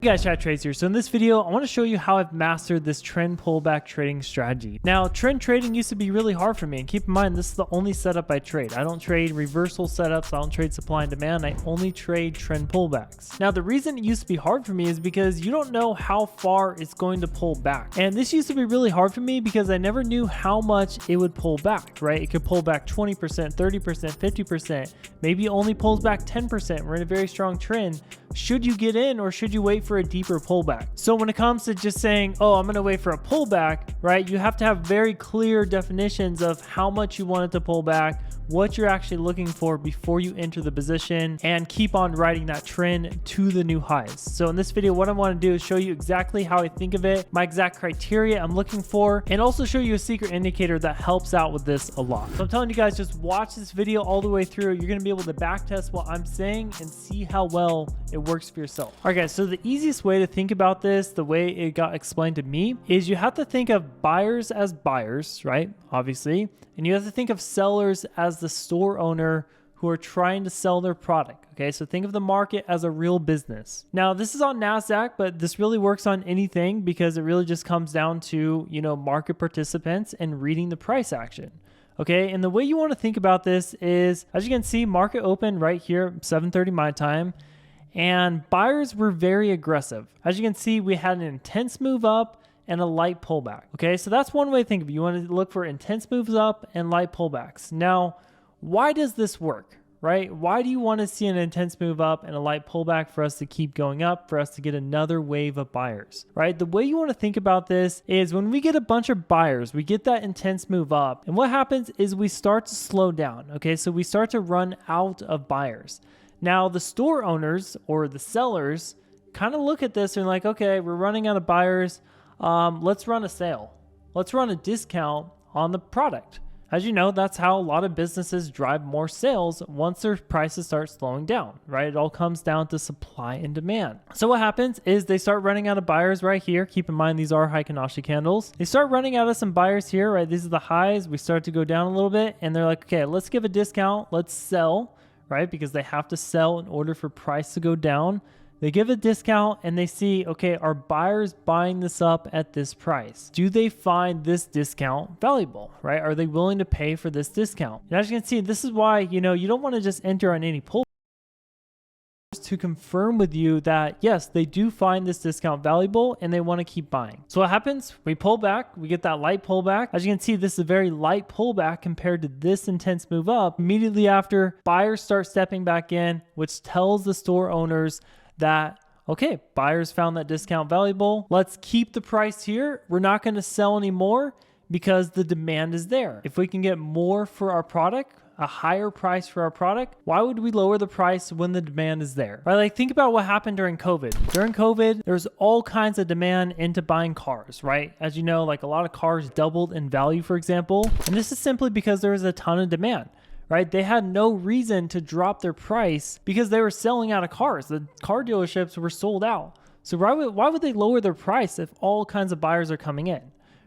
Hey guys, Chat Trades here. So in this video, I want to show you how I've mastered this trend pullback trading strategy. Now, trend trading used to be really hard for me, and keep in mind, this is the only setup I trade. I don't trade reversal setups. I don't trade supply and demand. I only trade trend pullbacks. Now, the reason it used to be hard for me is because you don't know how far it's going to pull back. And this used to be really hard for me because I never knew how much it would pull back, right? It could pull back 20%, 30%, 50%. Maybe it only pulls back 10%. We're in a very strong trend. Should you get in or should you wait for a deeper pullback? So when it comes to just saying, oh, I'm going to wait for a pullback, right? You have to have very clear definitions of how much you want it to pull back, what you're actually looking for before you enter the position, and keep on riding that trend to the new highs. So in this video, what I want to do is show you exactly how I think of it, my exact criteria I'm looking for, and also show you a secret indicator that helps out with this a lot. So I'm telling you guys, just watch this video all the way through. You're going to be able to back test what I'm saying and see how well it works for yourself. All right, guys, so the easiest way to think about this, the way it got explained to me, is you have to think of buyers as buyers, right? Obviously. And you have to think of sellers as the store owner who are trying to sell their product. Okay, so think of the market as a real business. Now, this is on NASDAQ, but this really works on anything because it really just comes down to, market participants and reading the price action. Okay, and the way you want to think about this is, as you can see, market open right here, 7:30 my time, and buyers were very aggressive. As you can see, we had an intense move up and a light pullback. Okay, so that's one way to think of it. You want to look for intense moves up and light pullbacks. Now, why does this work, right? Why do you want to see an intense move up and a light pullback for us to keep going up, for us to get another wave of buyers, right? The way you want to think about this is when we get a bunch of buyers, we get that intense move up, and what happens is we start to slow down, okay? So we start to run out of buyers. Now, the store owners or the sellers kind of look at this and like, okay, we're running out of buyers. Let's run a sale. Let's run a discount on the product. As you know, that's how a lot of businesses drive more sales once their prices start slowing down, right? It all comes down to supply and demand. So what happens is they start running out of buyers right here. Keep in mind, these are Heikin-Ashi candles. They start running out of some buyers here, right? These are the highs. We start to go down a little bit and they're like, okay, let's give a discount. Let's sell, right? Because they have to sell in order for price to go down. They give a discount and they see, okay, are buyers buying this up at this price? Do they find this discount valuable, right? Are they willing to pay for this discount? And as you can see, this is why, you don't want to just enter on any pull to confirm with you that yes, they do find this discount valuable and they want to keep buying. So what happens? We pull back, we get that light pullback. As you can see, this is a very light pullback compared to this intense move up. Immediately after, buyers start stepping back in, which tells the store owners that, okay, buyers found that discount valuable. Let's keep the price here. We're not going to sell anymore because the demand is there. If we can get more for our product, a higher price for our product, why would we lower the price when the demand is there? Right? Like, think about what happened during COVID. During COVID, there's all kinds of demand into buying cars, right? As you know, like a lot of cars doubled in value, for example. And this is simply because there was a ton of demand. Right? They had no reason to drop their price because they were selling out of cars. The car dealerships were sold out. So why would they lower their price if all kinds of buyers are coming in?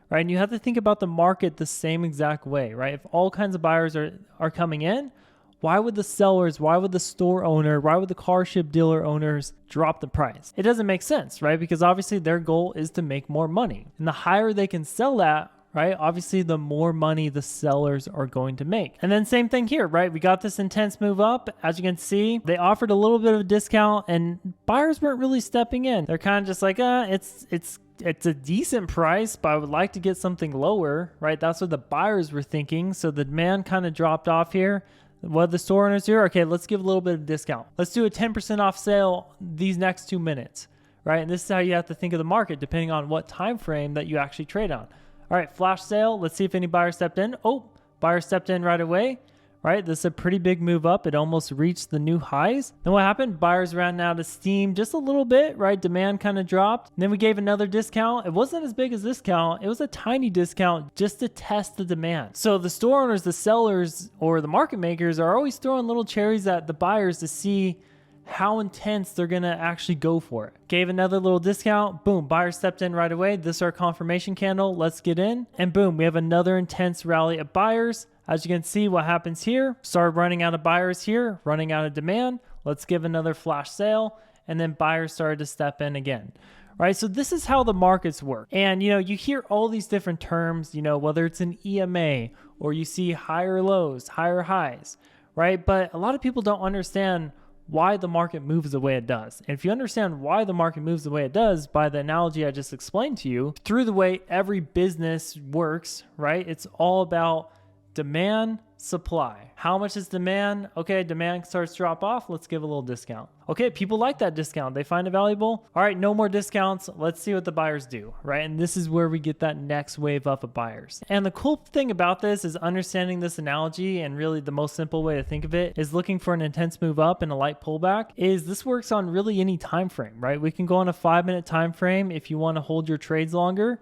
Right? And you have to think about the market the same exact way, right? If all kinds of buyers are coming in, why would the sellers, why would the store owner, why would the car ship dealer owners drop the price? It doesn't make sense, right? Because obviously their goal is to make more money. And the higher they can sell that, right? Obviously, the more money the sellers are going to make. And then same thing here, right? We got this intense move up. As you can see, they offered a little bit of a discount and buyers weren't really stepping in. They're kind of just like, it's a decent price, but I would like to get something lower, right? That's what the buyers were thinking. So the demand kind of dropped off here. What the store owners do? Okay, let's give a little bit of discount. Let's do a 10% off sale these next 2 minutes, right? And this is how you have to think of the market depending on what time frame that you actually trade on. All right, flash sale. Let's see if any buyer stepped in. Oh, buyer stepped in right away. Right, this is a pretty big move up. It almost reached the new highs. Then what happened? Buyers ran out of steam just a little bit, right? Demand kind of dropped. And then we gave another discount. It wasn't as big as this discount. It was a tiny discount just to test the demand. So the store owners, the sellers, or the market makers are always throwing little cherries at the buyers to see how intense they're going to actually go for it. Gave another little discount. Boom, buyer stepped in right away. This is our confirmation candle. Let's get in. And boom, we have another intense rally of buyers. As you can see, what happens here, started running out of buyers here, running out of demand. Let's give another flash sale. and then buyers started to step in again. Right, so this is how the markets work. And you hear all these different terms, whether it's an EMA or you see higher lows, higher highs, right? But a lot of people don't understand why the market moves the way it does. And if you understand why the market moves the way it does by the analogy I just explained to you, through the way every business works, right? It's all about demand, supply. How much is demand? Okay, demand starts to drop off. Let's give a little discount. Okay, people like that discount. They find it valuable. All right, no more discounts. Let's see what the buyers do, right? And this is where we get that next wave up of buyers. And the cool thing about this is understanding this analogy, and really the most simple way to think of it is looking for an intense move up and a light pullback, is this works on really any time frame, right? We can go on a 5-minute time frame if you want to hold your trades longer,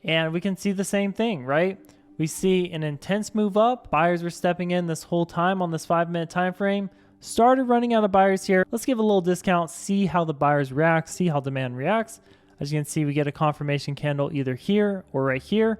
and we can see the same thing, right? We see an intense move up. Buyers were stepping in this whole time on this 5-minute time frame. Started running out of buyers here. Let's give a little discount, see how the buyers react, see how demand reacts. As you can see, we get a confirmation candle either here or right here.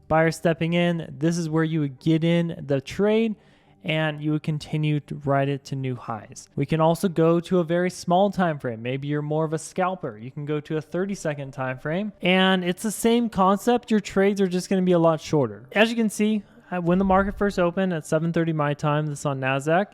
Buyers stepping in. This is where you would get in the trade, and you would continue to ride it to new highs. We can also go to a very small time frame. Maybe you're more of a scalper. You can go to a 30-second time frame, and it's the same concept. Your trades are just going to be a lot shorter. As you can see, when the market first opened at 7:30 my time, this is on NASDAQ,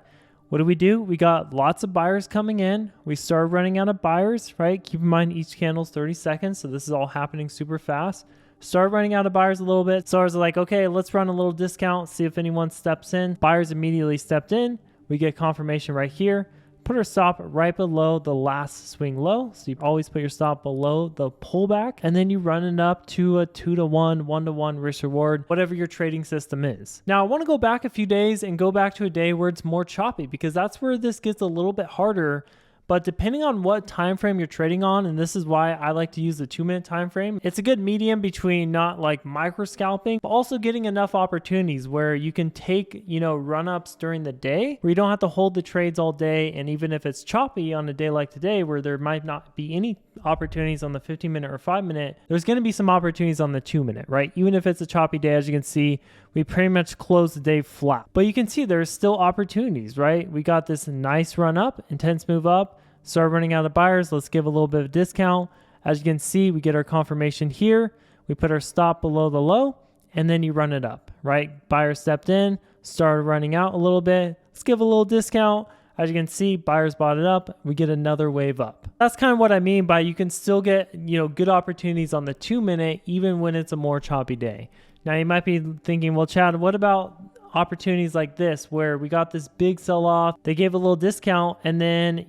what do? We got lots of buyers coming in. We started running out of buyers, right? Keep in mind each candle is 30 seconds, so this is all happening super fast. Started running out of buyers a little bit. Sellers are like, okay, let's run a little discount, see if anyone steps in. Buyers immediately stepped in. We get confirmation right here. Put our stop right below the last swing low. So you always put your stop below the pullback, and then you run it up to a 2-to-1, 1-to-1 risk reward, whatever your trading system is. Now, I want to go back a few days and go back to a day where it's more choppy, because that's where this gets a little bit harder. But depending on what time frame you're trading on, and this is why I like to use the 2-minute time frame, it's a good medium between not like micro scalping, but also getting enough opportunities where you can take, run-ups during the day where you don't have to hold the trades all day. And even if it's choppy on a day like today where there might not be any opportunities on the 15-minute or 5-minute, there's going to be some opportunities on the 2-minute, right? Even if it's a choppy day, as you can see, we pretty much closed the day flat. But you can see there's still opportunities, right? We got this nice run up, intense move up, start running out of buyers. Let's give a little bit of discount. As you can see, we get our confirmation here. We put our stop below the low, and then you run it up, right? Buyers stepped in, started running out a little bit. Let's give a little discount. As you can see, buyers bought it up. We get another wave up. That's kind of what I mean by you can still get, good opportunities on the 2-minute, even when it's a more choppy day. Now you might be thinking, well, Chad, what about opportunities like this where we got this big sell-off, they gave a little discount, and then,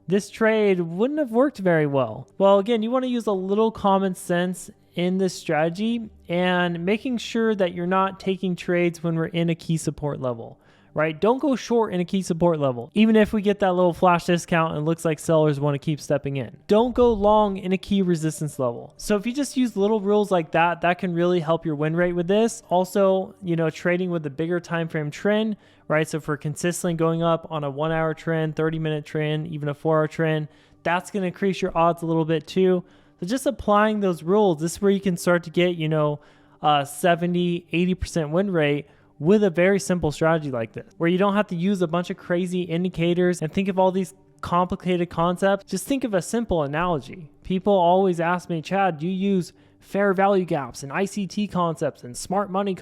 this trade wouldn't have worked very well? Well, again, you want to use a little common sense in this strategy and making sure that you're not taking trades when we're in a key support level, right? Don't go short in a key support level. Even if we get that little flash discount and it looks like sellers want to keep stepping in. Don't go long in a key resistance level. So if you just use little rules like that, that can really help your win rate with this. Also, trading with a bigger time frame trend, right? So for consistently going up on a 1-hour trend, 30-minute trend, even a 4-hour trend, that's going to increase your odds a little bit too. So just applying those rules, this is where you can start to get, 70, 80% win rate with a very simple strategy like this, where you don't have to use a bunch of crazy indicators and think of all these complicated concepts. Just think of a simple analogy. People always ask me, Chad, do you use fair value gaps and ICT concepts and smart money?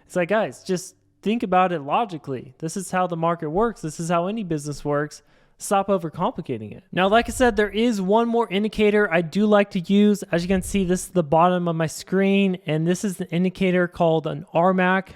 It's like, guys, just think about it logically. This is how the market works. This is how any business works. Stop overcomplicating it. Now, like I said, there is one more indicator I do like to use. As you can see, this is the bottom of my screen, and this is the indicator called an RMAC.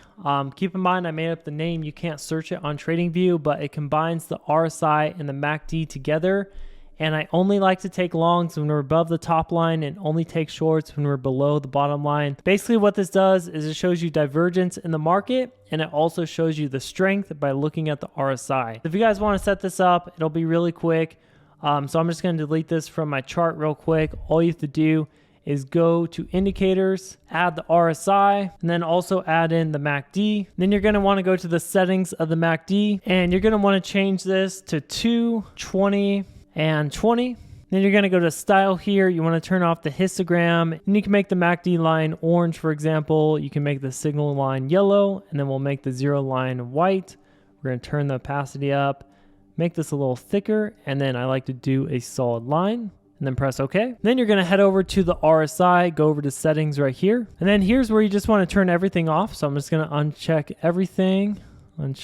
Keep in mind, I made up the name. You can't search it on TradingView, but it combines the RSI and the MACD together. And I only like to take longs when we're above the top line and only take shorts when we're below the bottom line. Basically what this does is it shows you divergence in the market, and it also shows you the strength by looking at the RSI. If you guys want to set this up, it'll be really quick. So I'm just going to delete this from my chart real quick. All you have to do is go to indicators, add the RSI, and then also add in the MACD. Then you're going to want to go to the settings of the MACD, and you're going to want to change this to 2, 20, and 20. Then you're going to go to style here. You want to turn off the histogram, and you can make the MACD line orange, for example. You can make the signal line yellow, and then we'll make the zero line white. We're going to turn the opacity up. make this a little thicker, and then I like to do a solid line. And then press OK. Then you're going to head over to the RSI, go over to settings right here. And then here's where you just want to turn everything off. So I'm just going to uncheck everything. I'm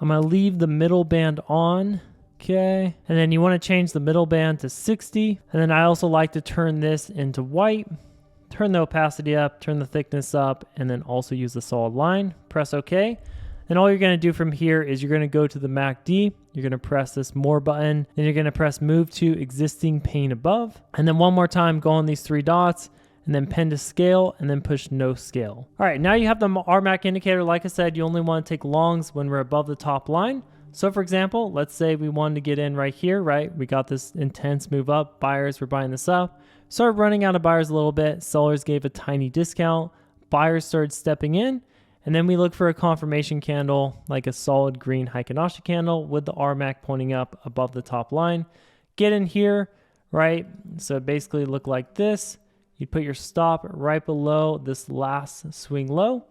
going to leave the middle band on. Okay. And then you want to change the middle band to 60. And then I also like to turn this into white. Turn the opacity up, turn the thickness up, and then also use the solid line. Press OK. And all you're going to do from here is you're going to go to the MACD. You're going to press this more button. Then you're going to press move to existing pane above. And then one more time, go on these three dots and then pen to scale and then push no scale. All right, now you have the RMAC indicator. Like I said, you only want to take longs when we're above the top line. So for example, let's say we wanted to get in right here, right? We got this intense move up. Buyers were buying this up. Started running out of buyers a little bit. Sellers gave a tiny discount. Buyers started stepping in. And then we look for a confirmation candle, like a solid green Heikin-Ashi candle with the RMAC pointing up above the top line. Get in here, right? So basically look like this. You put your stop right below this last swing low.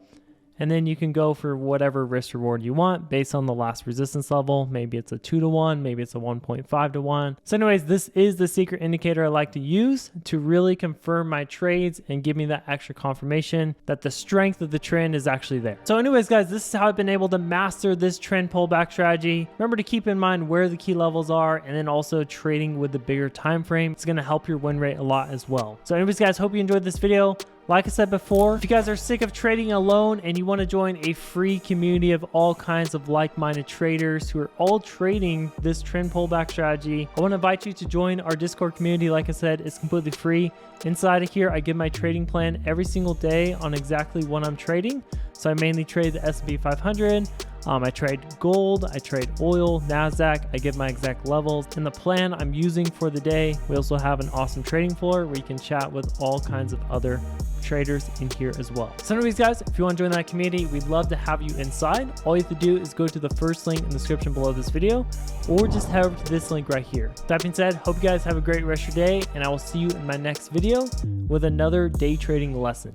And then you can go for whatever risk reward you want based on the last resistance level. Maybe it's a 2-to-1, maybe it's a 1.5-to-1. So anyways, this is the secret indicator I like to use to really confirm my trades and give me that extra confirmation that the strength of the trend is actually there. So anyways, guys, this is how I've been able to master this trend pullback strategy. Remember to keep in mind where the key levels are, and then also trading with the bigger time frame. It's going to help your win rate a lot as well. So anyways, guys, hope you enjoyed this video. Like I said before, if you guys are sick of trading alone and you want to join a free community of all kinds of like-minded traders who are all trading this trend pullback strategy, I want to invite you to join our Discord community. Like I said, it's completely free. Inside of here, I give my trading plan every single day on exactly what I'm trading. So I mainly trade the S&P 500. I trade gold, I trade oil, NASDAQ, I give my exact levels and the plan I'm using for the day. We also have an awesome trading floor where you can chat with all kinds of other traders in here as well. So anyways, guys, if you want to join that community, we'd love to have you inside. All you have to do is go to the first link in the description below this video, or just head over to this link right here. That being said, hope you guys have a great rest of your day, and I will see you in my next video with another day trading lesson.